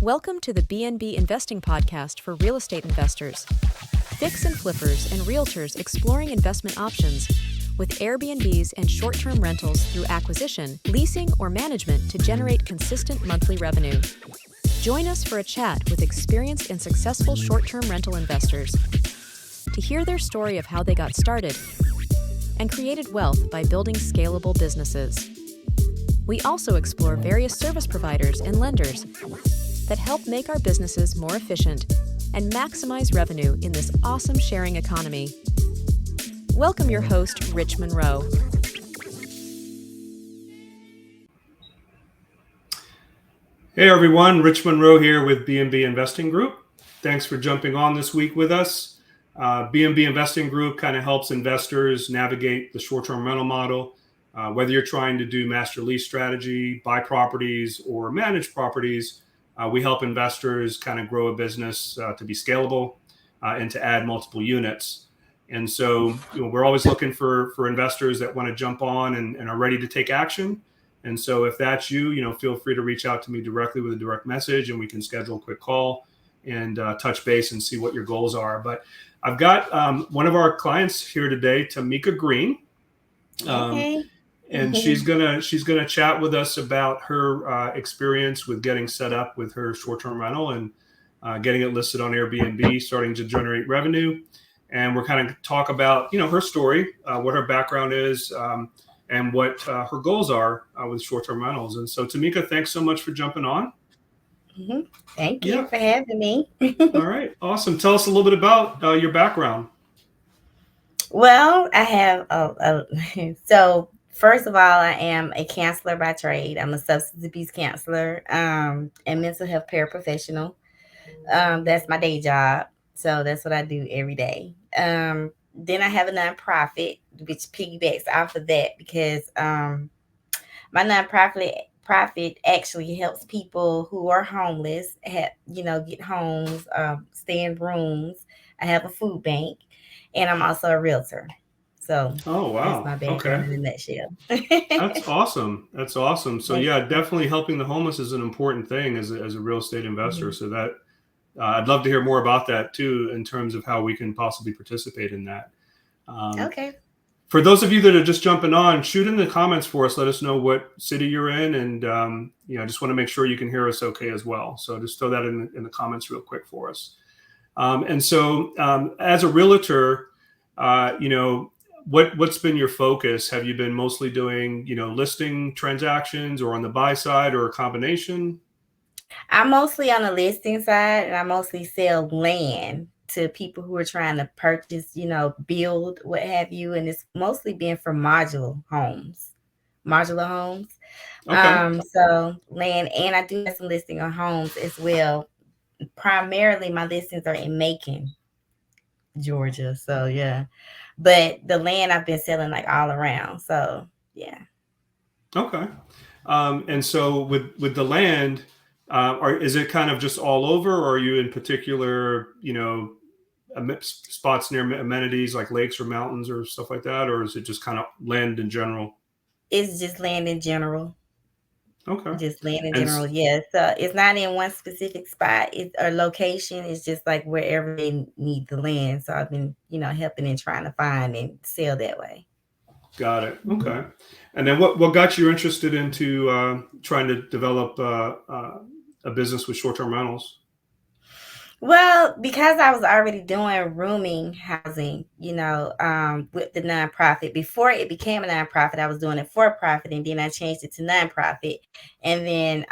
Welcome to the BNB Investing Podcast for real estate investors. Fix and flippers and realtors exploring investment options with Airbnbs and short-term rentals through acquisition, leasing, or management to generate consistent monthly revenue. Join us for a chat with experienced and successful short-term rental investors to hear their story of how they got started and created wealth by building scalable businesses. We also explore various service providers and lenders that help make our businesses more efficient and maximize revenue in this awesome sharing economy. Welcome your host, Rich Monroe. Hey everyone, Rich Monroe here with BNB Investing Group. Thanks for jumping on this week with us. BNB Investing Group kind of helps investors navigate the short-term rental model. Whether you're trying to do master lease strategy, buy properties, or manage properties, we help investors kind of grow a business to be scalable and to add multiple units. And so we're always looking for investors that want to jump on and are ready to take action. And so if that's you, feel free to reach out to me directly with a direct message and we can schedule a quick call and touch base and see what your goals are. But I've got one of our clients here today, Tameka Green. And she's gonna chat with us about her experience with getting set up with her short-term rental and getting it listed on Airbnb, starting to generate revenue. And we're kind of talk about her story, what her background is, and what her goals are with short-term rentals. And so, Tameka, thanks so much for jumping on. Thank you for having me. All right, awesome. Tell us a little bit about your background. Well, I have so. First of all, I am a counselor by trade. I'm a substance abuse counselor and mental health paraprofessional. That's my day job. So that's what I do every day. Then I have a nonprofit, which piggybacks off of that because my nonprofit actually helps people who are homeless, get homes, stay in rooms. I have a food bank, and I'm also a realtor. So, oh wow, that's my background in a nutshell. That's awesome. That's awesome. So yeah, definitely helping the homeless is an important thing as a real estate investor. So that I'd love to hear more about that too, in terms of how we can possibly participate in that. Okay. For those of you that are just jumping on, shoot in the comments for us. Let us know what city you're in, and I just want to make sure you can hear us okay as well. So just throw that in the comments real quick for us. And so as a realtor, what's been your focus? Have you been mostly doing, listing transactions or on the buy side or a combination? I'm mostly on the listing side, and I mostly sell land to people who are trying to purchase, build, what have you. And it's mostly been for modular homes. Okay. So land, and I do have some listing on homes as well. Primarily my listings are in Macon, Georgia. So yeah. But the land I've been selling like all around. So yeah. Okay. And so with the land, is it kind of just all over, or are you in particular, spots near amenities like lakes or mountains or stuff like that? Or is it just kind of land in general? It's just land in general. Okay. Just land in general. Yeah. So it's not in one specific spot or location. It's just like wherever they need the land. So I've been, helping and trying to find and sell that way. Got it. Okay. And then what got you interested into trying to develop a business with short-term rentals? Well, because I was already doing rooming housing, with the nonprofit. Before it became a nonprofit, I was doing it for profit, and then I changed it to nonprofit. And then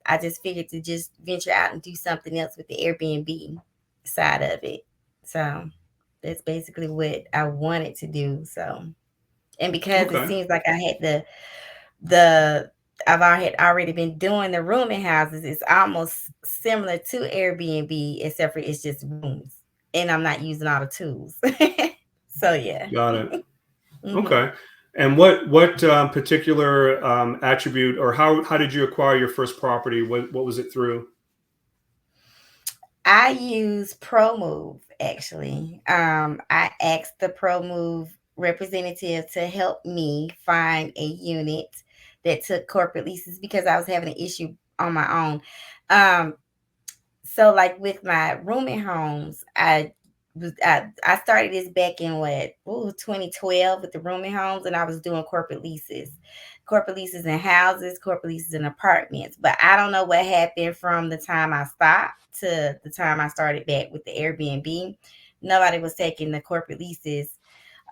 I just figured to just venture out and do something else with the Airbnb side of it. So that's basically what I wanted to do. So, and because it seems like I had I've already been doing the rooming houses. It's almost similar to Airbnb, except for it's just rooms, and I'm not using all the tools. So yeah. Got it. Okay. And what particular attribute, or how did you acquire your first property? What was it through? I use ProMove actually. I asked the ProMove representative to help me find a unit that took corporate leases because I was having an issue on my own. So like with my rooming homes, I started this back in 2012 with the rooming homes, and I was doing corporate leases in houses, corporate leases in apartments. But I don't know what happened from the time I stopped to the time I started back with the Airbnb. Nobody was taking the corporate leases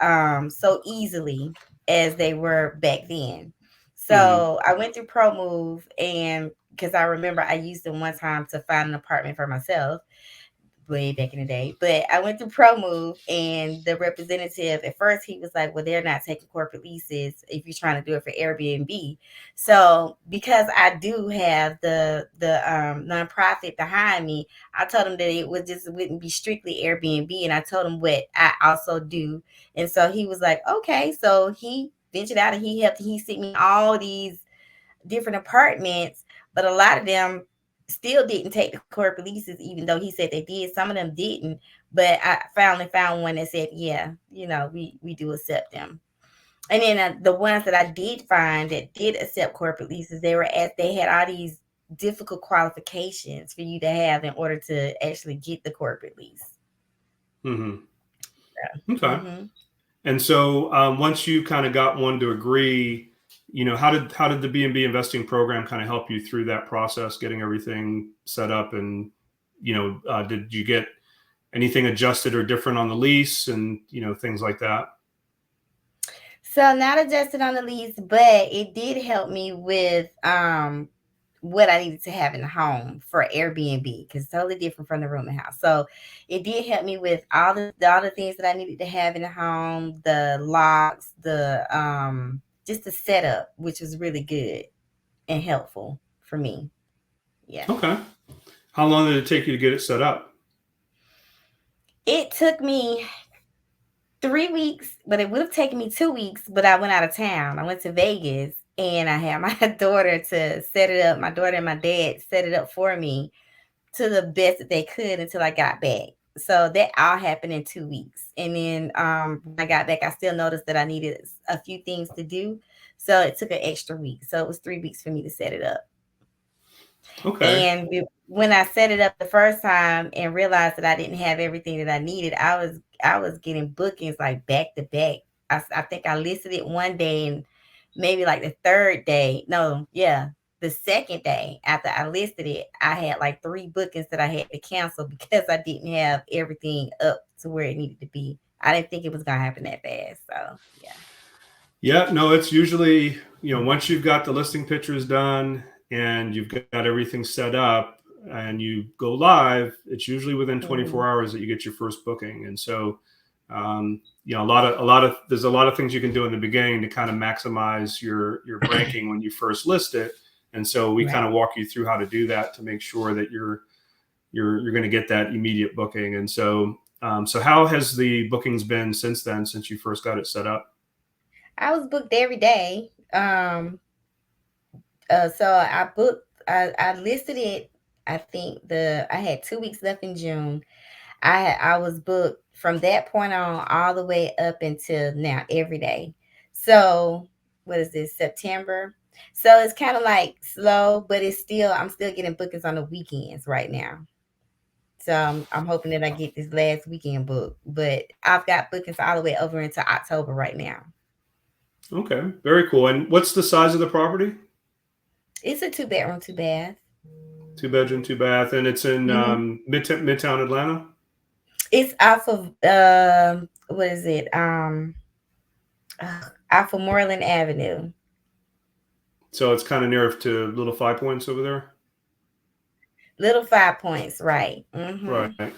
so easily as they were back then. Hmm. So I went through Pro Move, and because I remember I used them one time to find an apartment for myself way back in the day. But I went through Pro Move, and the representative at first he was like, "Well, they're not taking corporate leases if you're trying to do it for Airbnb." So because I do have the nonprofit behind me, I told him that wouldn't be strictly Airbnb, and I told him what I also do, and so he was like, "Okay." So he ventured out and he sent me all these different apartments, but a lot of them still didn't take the corporate leases, even though he said they did. Some of them didn't, but I finally found one that said, yeah, we do accept them. And then the ones that I did find that did accept corporate leases, they had all these difficult qualifications for you to have in order to actually get the corporate lease. Hmm. Okay. Mm-hmm. And so once you kind of got one to agree, how did the B&B investing program kind of help you through that process, getting everything set up, and did you get anything adjusted or different on the lease, and things like that? So not adjusted on the lease, but it did help me with what I needed to have in the home for Airbnb, because it's totally different from the rooming house. So it did help me with all the things that I needed to have in the home, the locks, the just the setup, which was really good and helpful for me. Yeah. Okay. How long did it take you to get it set up? It took me 3 weeks, but it would have taken me 2 weeks, but I went out of town. I went to Vegas, and I had my daughter to set it up. My daughter and my dad set it up for me to the best that they could until I got back. So that all happened in 2 weeks. And then when I got back, I still noticed that I needed a few things to do. So it took an extra week. So it was 3 weeks for me to set it up. Okay. And when I set it up the first time and realized that I didn't have everything that I needed, I was getting bookings like back to back. I think I listed it one day, and maybe like the third day, no, yeah, the second day after I listed it, I had like 3 bookings that I had to cancel because I didn't have everything up to where it needed to be. I didn't think it was gonna happen that fast. So yeah. Yeah, no, it's usually, once you've got the listing pictures done and you've got everything set up and you go live, it's usually within Mhm. 24 hours that you get your first booking. And so, there's a lot of things you can do in the beginning to kind of maximize your ranking when you first list it. And so we kind Right. of walk you through how to do that to make sure that you're going to get that immediate booking. And so how has the bookings been since then, since you first got it set up? I was booked every day. So I listed it. I think I had 2 weeks left in June. I was booked from that point on all the way up until now every day. So what is this, September? So it's kind of like slow, but I'm still getting bookings on the weekends right now. So I'm hoping that I get this last weekend book, but I've got bookings all the way over into October right now. Okay, very cool. And what's the size of the property? It's a 2 bedroom, 2 bath. Two bedroom, two bath, and it's in Hmm. Midtown Atlanta. It's off of what is it? Off of Moreland Avenue. So it's kind of near to Little Five Points over there. Little 5 Points, right? Hmm. Right.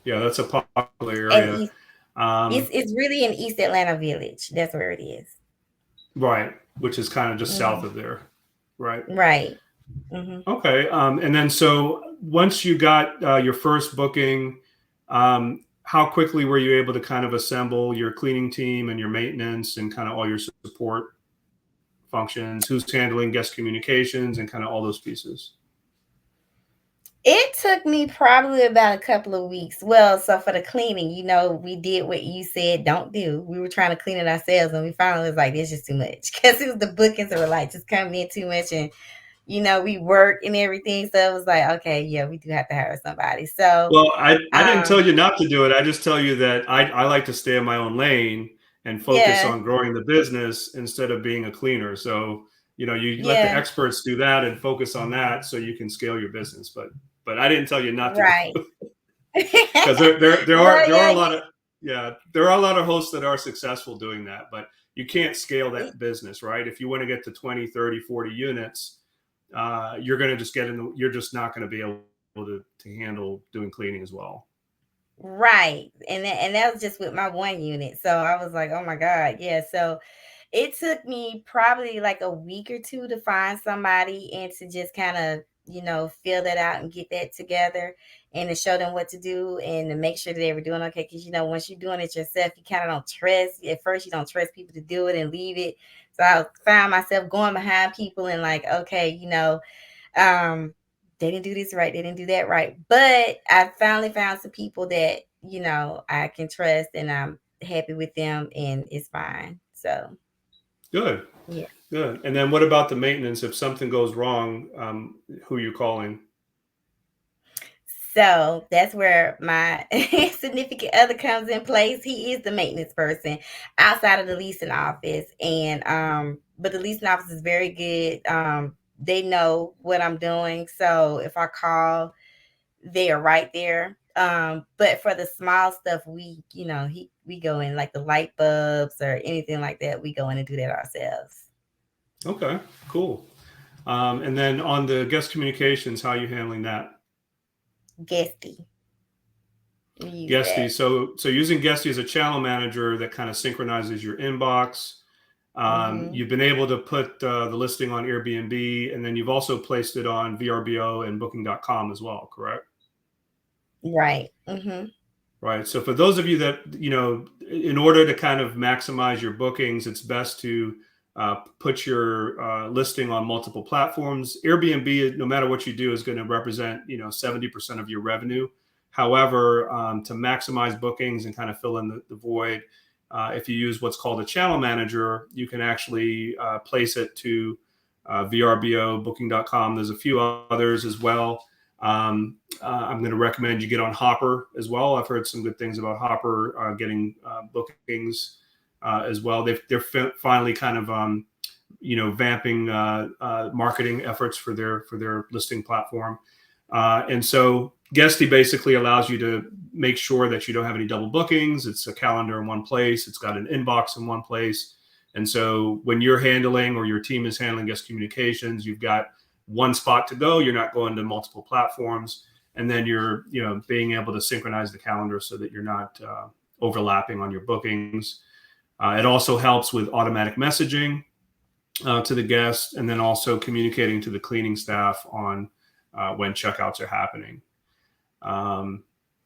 Yeah, that's a popular And area. East, it's Um, it's really in East Atlanta Village. That's where it is. right, which is kind of just south Hmm. of there. Right. Right. Hmm. Okay. And then so once you got your first booking, how quickly were you able to kind of assemble your cleaning team and your maintenance and kind of all your support functions? Who's handling guest communications and kind of all those pieces? It took me probably about a couple of weeks. Well, so for the cleaning, we did what you said don't do. We were trying to clean it ourselves, and we finally was like, "This is just too much," because it was the bookings that were like just coming in too much, and we work and everything. So it was like, okay, yeah, we do have to hire somebody. So, Well, I didn't tell um, you not to do it. I just tell you that I like to stay in my own lane and focus yeah, on growing the business instead of being a cleaner. So, you let the yeah, experts do that and focus on that so you can scale your business. But I didn't tell you not to do right. it because there are Well, there are yeah, a lot of there are a lot of hosts that are successful doing that, but you can't scale that business, right? If you want to get to 20, 30, 40 units, you're going to just you're just not going to be able to handle doing cleaning as well. right. And that was just with my one unit. So I was like, oh my God, yeah. So it took me probably like a week or two to find somebody and to just kind of, fill that out and get that together and to show them what to do and to make sure that they were doing okay. Because, once you're doing it yourself, you kind of don't trust. At first, you don't trust people to do it and leave it. So I found myself going behind people and like, okay, um, they didn't do this right, they didn't do that right. But I finally found some people that, I can trust and I'm happy with them and it's fine. So, Good, yeah. good. And then what about the maintenance? If something goes wrong, who are you calling? So that's where my significant other comes in place. He is the maintenance person outside of the leasing office. And but the leasing office is very good. They know what I'm doing. So if I call, they are right there. But for the small stuff, we go in like the light bulbs or anything like that, we go in and do that ourselves. Okay, cool. And then on the guest communications, how are you handling that? Guesty. We use Guesty. that. So using Guesty as a channel manager that kind of synchronizes your inbox. Hmm. You've been able to put the listing on Airbnb, and then you've also placed it on VRBO and Booking.com as well, correct? Right. Hmm. Right. So for those of you that, in order to kind of maximize your bookings, it's best to put your listing on multiple platforms. Airbnb, no matter what you do, is going to represent, 70% of your revenue. However, to maximize bookings and kind of fill in the void, if you use what's called a channel manager, you can actually place it to VRBO, Booking.com. There's a few others as well. I'm going to recommend you get on Hopper as well. I've heard some good things about Hopper getting bookings as well. They're finally kind of vamping marketing efforts for their listing platform, and so Guesty basically allows you to make sure that you don't have any double bookings. It's a calendar in one place. It's got an inbox in one place, and so when you're handling or your team is handling guest communications, you've got one spot to go. You're not going to multiple platforms, and then you're being able to synchronize the calendar so that you're not overlapping on your bookings. It also helps with automatic messaging to the guest, and then also communicating to the cleaning staff on when checkouts are happening. Um,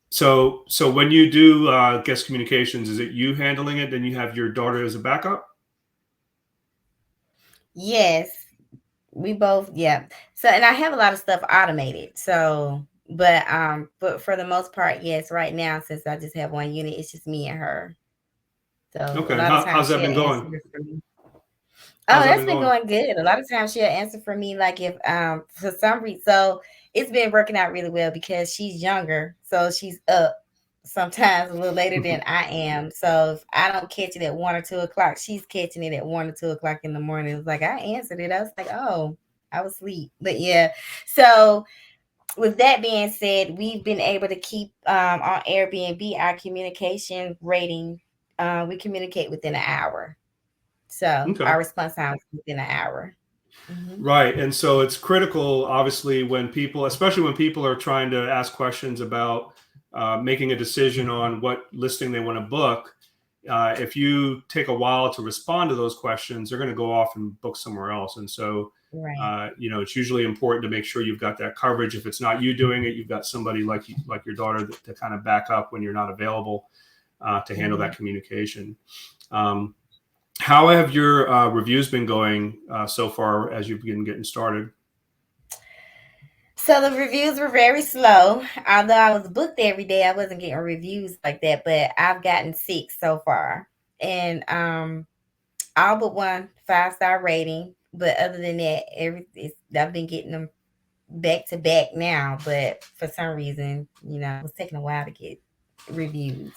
so when you do guest communications, is it you handling it? Then you have your daughter as a backup. Yes. We both, yeah. So, and I have a lot of stuff automated. So, but for the most part, yes. Right now, since I just have one unit, it's just me and her. So a Okay, lot of how's times that she'll been answer going? for me. Oh, How's that that's been been going? going good. A lot of times she'll answer for me, like if for some reason. So it's been working out really well because she's younger, so she's up sometimes a little later than I am. So if I don't catch it at 1 or 2 o'clock, she's catching it at 1 or 2 o'clock in the morning. It's like I answered it. I was like, oh, I was asleep. But yeah. So with that being said, we've been able to keep on Airbnb our communication rating. We communicate within an hour. So Okay. our response time is within an hour. Hmm. Right. And so it's critical, obviously, when people, especially when people are trying to ask questions about making a decision on what listing they want to book. If you take a while to respond to those questions, they're going to go off and book somewhere else. And so, Right. it's usually important to make sure you've got that coverage. If it's not you doing it, you've got somebody like your daughter to kind of back up when you're not available to handle Hmm. that communication. Um, how have your reviews been going so far as you've been getting started? So the reviews were very slow. Although I was booked every day, I wasn't getting reviews like that. But I've gotten 6 so far, and all but one 5-star rating. But other than that, I've been getting them back to back now. But for some reason, it was taking a while to get reviews.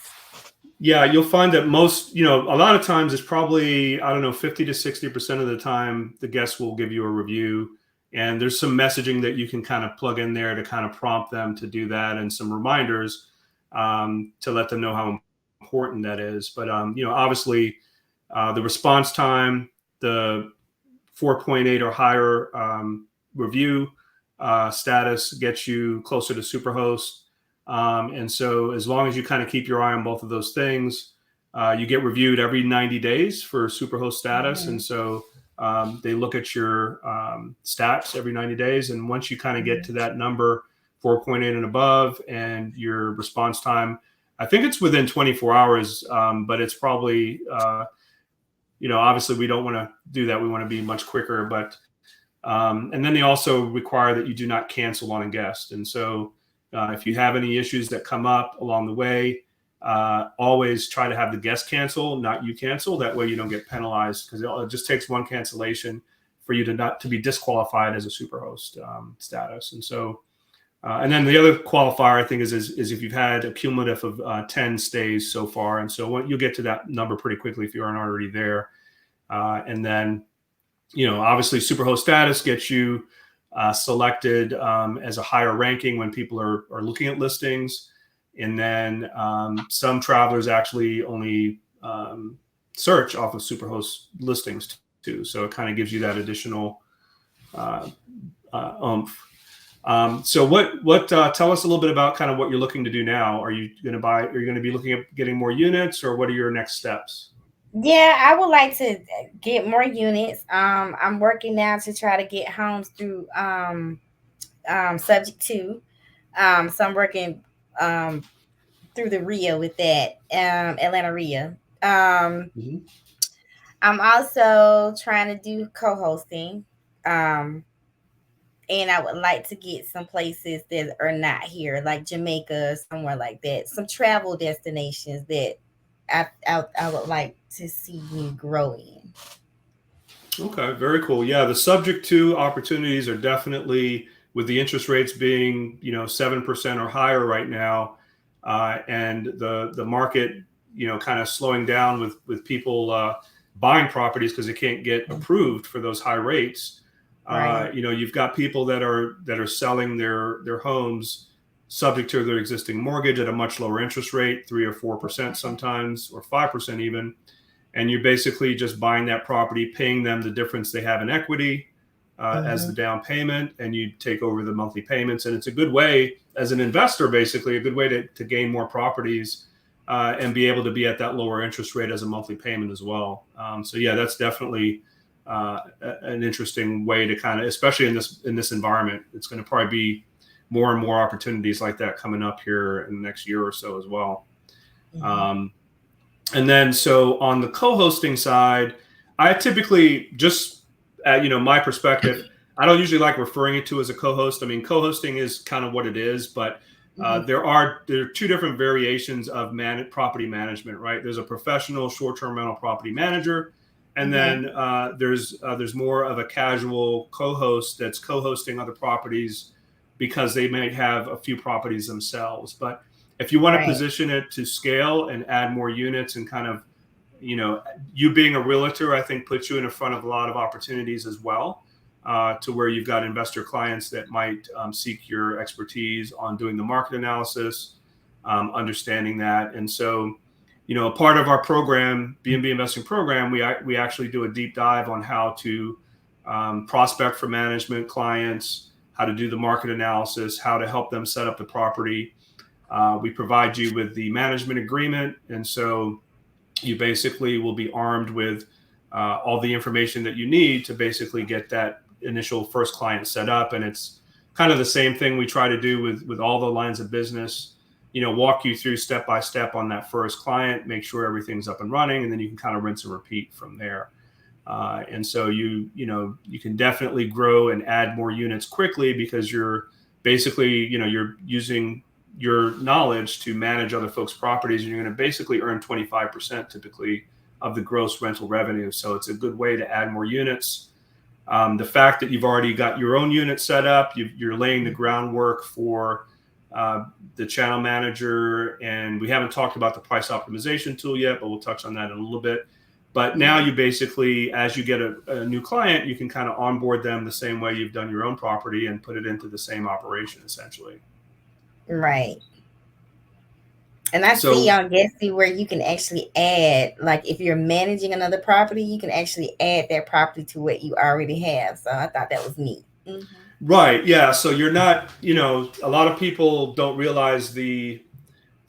Yeah, you'll find that most, a lot of times it's probably, I don't know, 50 to 60% of the time the guests will give you a review. And there's some messaging that you can kind of plug in there to kind of prompt them to do that, and some reminders to let them know how important that is. But, obviously the response time, the 4.8 or higher review status gets you closer to Superhost. And so as long as you kind of keep your eye on both of those things, you get reviewed every 90 days for Superhost status. And so they look at your stats every 90 days. And once you kind of get to that number, 4.8 and above, and your response time, I think it's within 24 hours, but it's probably, obviously we don't want to do that. We want to be much quicker, but, and then they also require that you do not cancel on a guest. And so if you have any issues that come up along the way, always try to have the guest cancel, not you cancel. That way you don't get penalized, because it just takes one cancellation for you to be disqualified as a Superhost status. And so, and then the other qualifier I think is if you've had a cumulative of 10 stays so far. And so you'll get to that number pretty quickly if you aren't already there. And then, obviously Superhost status gets you selected as a higher ranking when people are looking at listings. And then some travelers actually only search off of Superhost listings too. So it kind of gives you that additional oomph. So what tell us a little bit about kind of what you're looking to do now. Are you going to be looking at getting more units, or what are your next steps? Yeah, I would like to get more units. I'm working now to try to get homes through subject to. So I'm working through the REIA with that, Atlanta REIA. I'm also trying to do co-hosting. And I would like to get some places that are not here, like Jamaica, somewhere like that. Some travel destinations that I would like to see me grow in. Okay, very cool. Yeah, the subject to opportunities are definitely, with the interest rates being 7% or higher right now, and the market kind of slowing down with people buying properties because they can't get approved for those high rates. Right. You've got people that are selling their homes subject to their existing mortgage at a much lower interest rate, 3 or 4% sometimes, or 5% even. And you're basically just buying that property, paying them the difference they have in equity as the down payment, and you take over the monthly payments. And it's a good way, as an investor, basically a good way to gain more properties and be able to be at that lower interest rate as a monthly payment as well. So yeah, that's definitely an interesting way to kind of, especially in this environment, it's going to probably be more and more opportunities like that coming up here in the next year or so as well. And then, so on the co-hosting side, I typically just, my perspective, I don't usually like referring it to as a co-host. I mean, co-hosting is kind of what it is, but there are two different variations of property management, right? There's a professional short-term rental property manager, and then there's more of a casual co-host that's co-hosting other properties because they may have a few properties themselves. But if you want to position it to scale and add more units, and kind of, you being a realtor, I think puts you in front of a lot of opportunities as well, to where you've got investor clients that might seek your expertise on doing the market analysis, understanding that. And so, part of our program, BNB Investing Program, we actually do a deep dive on how to prospect for management clients, how to do the market analysis, how to help them set up the property. We provide you with the management agreement. And so you basically will be armed with all the information that you need to basically get that initial first client set up. And it's kind of the same thing we try to do with all the lines of business, walk you through step by step on that first client, make sure everything's up and running, and then you can kind of rinse and repeat from there. And so you can definitely grow and add more units quickly, because you're basically, you're using your knowledge to manage other folks' properties, and you're going to basically earn 25% typically of the gross rental revenue. So it's a good way to add more units. The fact that you've already got your own unit set up, you're laying the groundwork for the channel manager, and we haven't talked about the price optimization tool yet, but we'll touch on that in a little bit. But now you basically, as you get a new client, you can kind of onboard them the same way you've done your own property and put it into the same operation, essentially. Right. And I see on Guesty where you can actually add, like if you're managing another property, you can actually add that property to what you already have. So I thought that was neat. Mm-hmm. Right. Yeah. So you're not, a lot of people don't realize the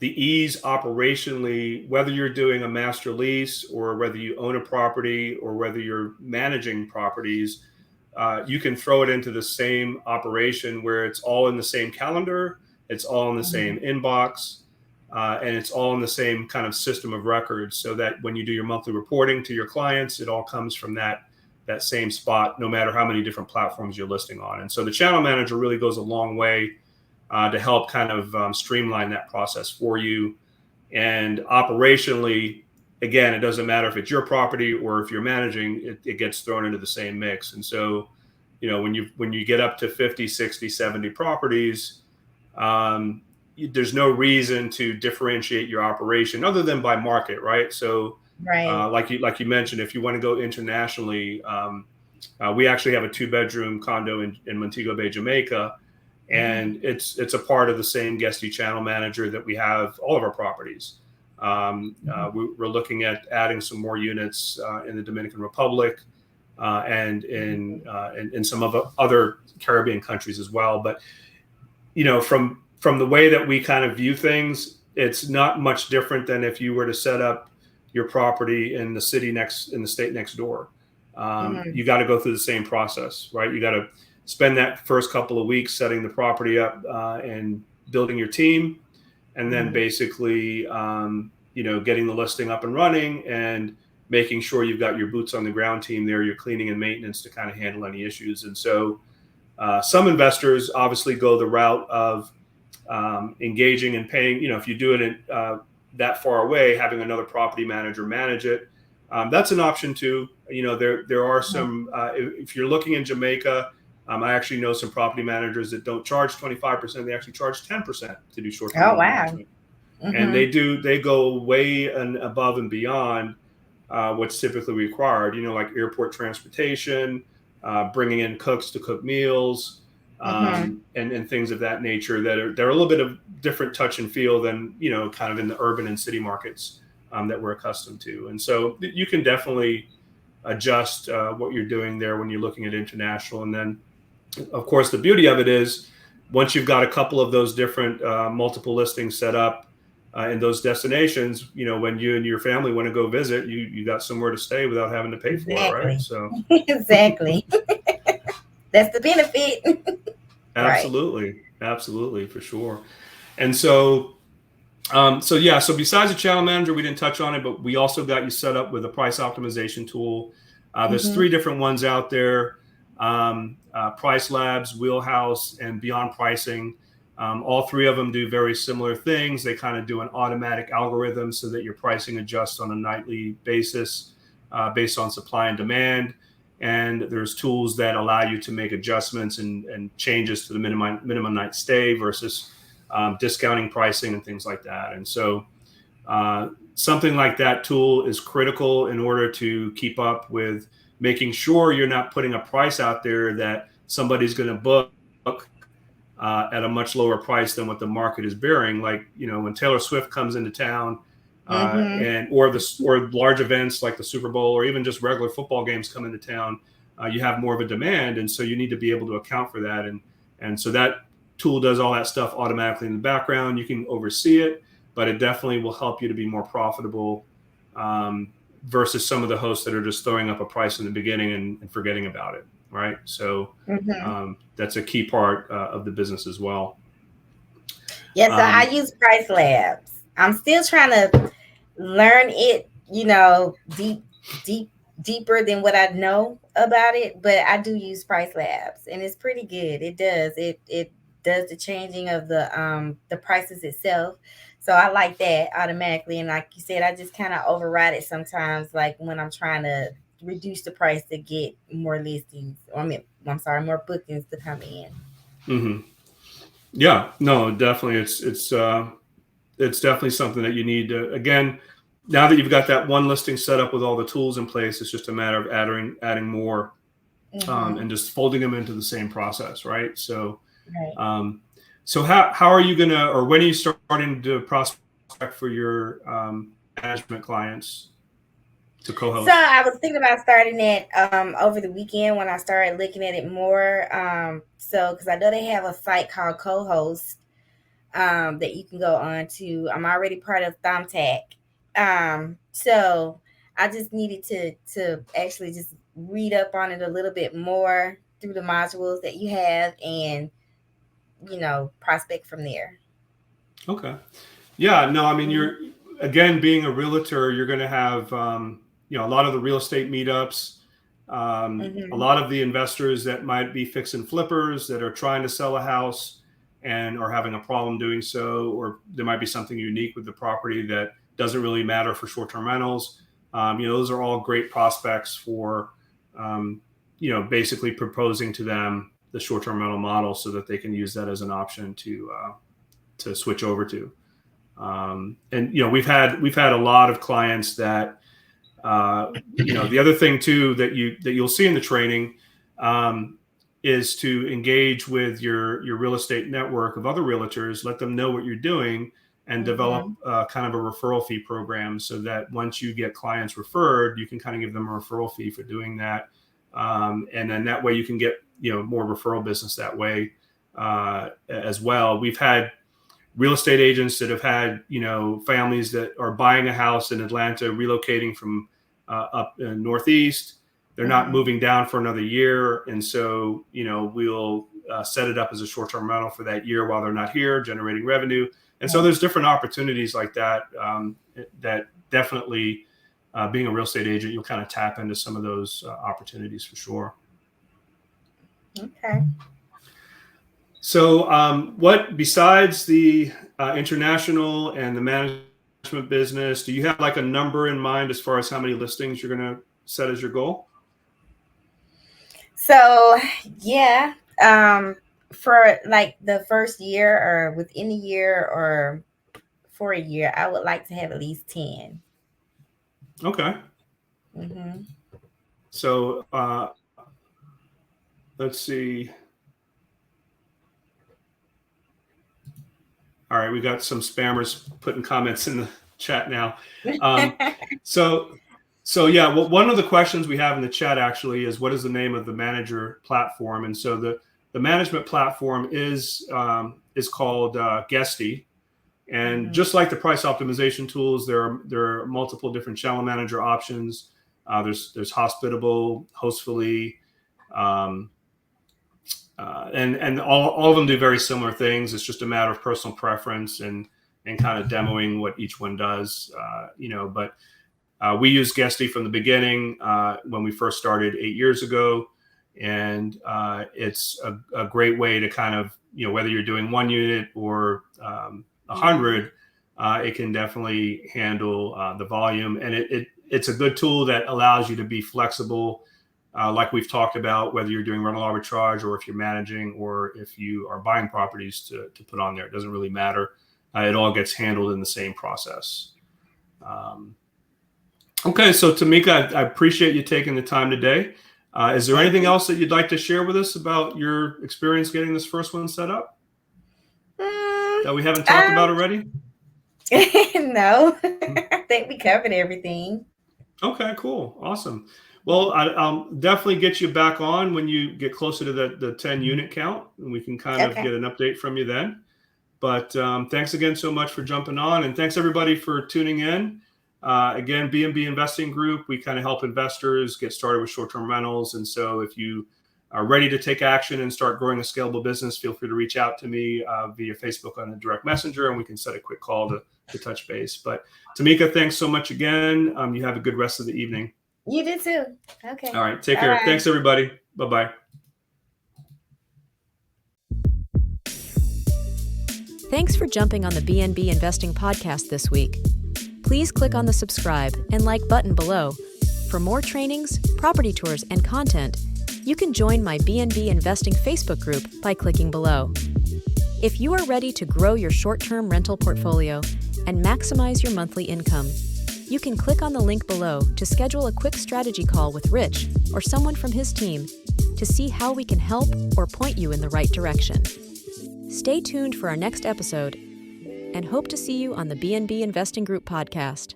ease operationally, whether you're doing a master lease or whether you own a property or whether you're managing properties, you can throw it into the same operation where it's all in the same calendar, it's all in the same inbox, and it's all in the same kind of system of records, so that when you do your monthly reporting to your clients, it all comes from that same spot, no matter how many different platforms you're listing on. And so the channel manager really goes a long way to help kind of streamline that process for you. And operationally, again, it doesn't matter if it's your property or if you're managing, it gets thrown into the same mix. And so, when you get up to 50, 60, 70 properties, there's no reason to differentiate your operation other than by market, right? So, like you mentioned, if you want to go internationally, we actually have a 2-bedroom condo in Montego Bay, Jamaica, and it's a part of the same Guesty channel manager that we have all of our properties. We're looking at adding some more units in the Dominican Republic and in some of other Caribbean countries as well. But from the way that we kind of view things, it's not much different than if you were to set up your property in the state next door. You got to go through the same process, right? You got to spend that first couple of weeks setting the property up and building your team, and then basically getting the listing up and running and making sure you've got your boots on the ground team there, your cleaning and maintenance to kind of handle any issues. And so some investors obviously go the route of engaging and paying, if you do it that far away, having another property manager manage it. That's an option too. There are some, if you're looking in Jamaica, I actually know some property managers that don't charge 25%. They actually charge 10% to do short-term management. And they go way and above and beyond what's typically required, like airport transportation, bringing in cooks to cook meals, and things of that nature they're a little bit of different touch and feel than, kind of in the urban and city markets that we're accustomed to. And so you can definitely adjust what you're doing there when you're looking at international. And then, of course, the beauty of it is once you've got a couple of those different multiple listings set up in those destinations, when you and your family want to go visit, you got somewhere to stay without having to pay for it, right? So exactly. That's the benefit. Absolutely, for sure. And so so besides the channel manager, we didn't touch on it, but we also got you set up with a price optimization tool. There's 3 different ones out there: Price Labs, Wheelhouse, and Beyond Pricing. All 3 of them do very similar things. They kind of do an automatic algorithm so that your pricing adjusts on a nightly basis based on supply and demand. And there's tools that allow you to make adjustments and changes to the minimum night stay versus discounting pricing and things like that. And so something like that tool is critical in order to keep up with making sure you're not putting a price out there that somebody's going to book at a much lower price than what the market is bearing. Like, when Taylor Swift comes into town or large events like the Super Bowl, or even just regular football games come into town, you have more of a demand. And so you need to be able to account for that. And so that tool does all that stuff automatically in the background. You can oversee it, but it definitely will help you to be more profitable versus some of the hosts that are just throwing up a price in the beginning and forgetting about it. Right. So that's a key part of the business as well. Yes, so I use Price Labs. I'm still trying to learn it, deeper than what I know about it, but I do use Price Labs, and it's pretty good. It does the changing of the prices itself. So I like that automatically. And like you said, I just kind of override it sometimes, like when I'm trying to reduce the price to get more listings. More bookings to come in. Mm-hmm. Yeah, no, definitely. It's definitely something that you need to, again, now that you've got that one listing set up with all the tools in place, it's just a matter of adding more, and just folding them into the same process, right? So, Right. so how are you gonna, or when are you starting to prospect for your management clients to So co-host? I was thinking about starting it over the weekend when I started looking at it more. Because I know they have a site called Co-host that you can go on to. I'm already part of Thumbtack. So I just needed to actually just read up on it a little bit more through the modules that you have, and prospect from there. Okay. Yeah, no, I mean, Mhm. you're, again, being a realtor, you're going to have, a lot of the real estate meetups, a Mhm. lot of the investors that might be fix and flippers that are trying to sell a house and are having a problem doing so, or there might be something unique with the property that doesn't really matter for short-term rentals. Those are all great prospects for, basically proposing to them the short-term rental model so that they can use that as an option to switch over to. And we've had a lot of clients that the other thing too that you'll see in the training, is to engage with your real estate network of other realtors, let them know what you're doing, and develop Mhm. kind of a referral fee program so that once you get clients referred, you can kind of give them a referral fee for doing that, and then that way you can get more referral business that way as well. We've had real estate agents that have had, families that are buying a house in Atlanta, relocating from up in Northeast. They're not Mhm. moving down for another year. And so, we'll set it up as a short-term rental for that year while they're not here, generating revenue. And so there's different opportunities like that, that definitely, being a real estate agent, you'll kind of tap into some of those opportunities for sure. Okay. So, what besides the international and the management business, do you have like a number in mind as far as how many listings you're going to set as your goal? So yeah, for like the first year or within a year or for a year, I would like to have at least 10. Okay. Mm-hmm. So, let's see. All right, we got some spammers putting comments in the chat now. Um, so, so yeah, well, one of the questions we have in the chat actually is, what is the name of the manager platform? And so the management platform is called Guesty. And Mm-hmm. just like the price optimization tools, there are multiple different channel manager options. There's Hospitable, Hostfully, um, and all of them do very similar things. It's just a matter of personal preference and kind of demoing what each one does. But we used Guesty from the beginning when we first started 8 years ago, and it's a great way to kind of, whether you're doing one unit or 100, it can definitely handle the volume, and it's a good tool that allows you to be flexible, like we've talked about, whether you're doing rental arbitrage or if you're managing or if you are buying properties to put on there. It doesn't really matter. It all gets handled in the same process. Um, okay, so Tameka, I appreciate you taking the time today. Is there Thank anything you. else that you'd like to share with us about your experience getting this first one set up Mm, that we haven't talked about already? no, I think we covered everything. Okay, cool. Awesome. Well, I'll definitely get you back on when you get closer to the 10 unit count, and we can kind of Okay. get an update from you then. But thanks again so much for jumping on, and thanks everybody for tuning in. Again, BNB Investing Group, we kind of help investors get started with short-term rentals. And so if you are ready to take action and start growing a scalable business, feel free to reach out to me via Facebook on a direct messenger, and we can set a quick call to touch base. But Tameka, thanks so much again. You have a good rest of the evening. You do too. Okay. All right, take Bye care. bye. Thanks, everybody. Bye-bye. Thanks for jumping on the BNB Investing podcast this week. Please click on the subscribe and like button below For more trainings, property tours, and content, you can join my BNB Investing Facebook group by clicking below. If you are ready to grow your short-term rental portfolio and maximize your monthly income, you can click on the link below to schedule a quick strategy call with Rich or someone from his team to see how we can help or point you in the right direction. Stay tuned for our next episode and hope to see you on the BNB Investing Group podcast.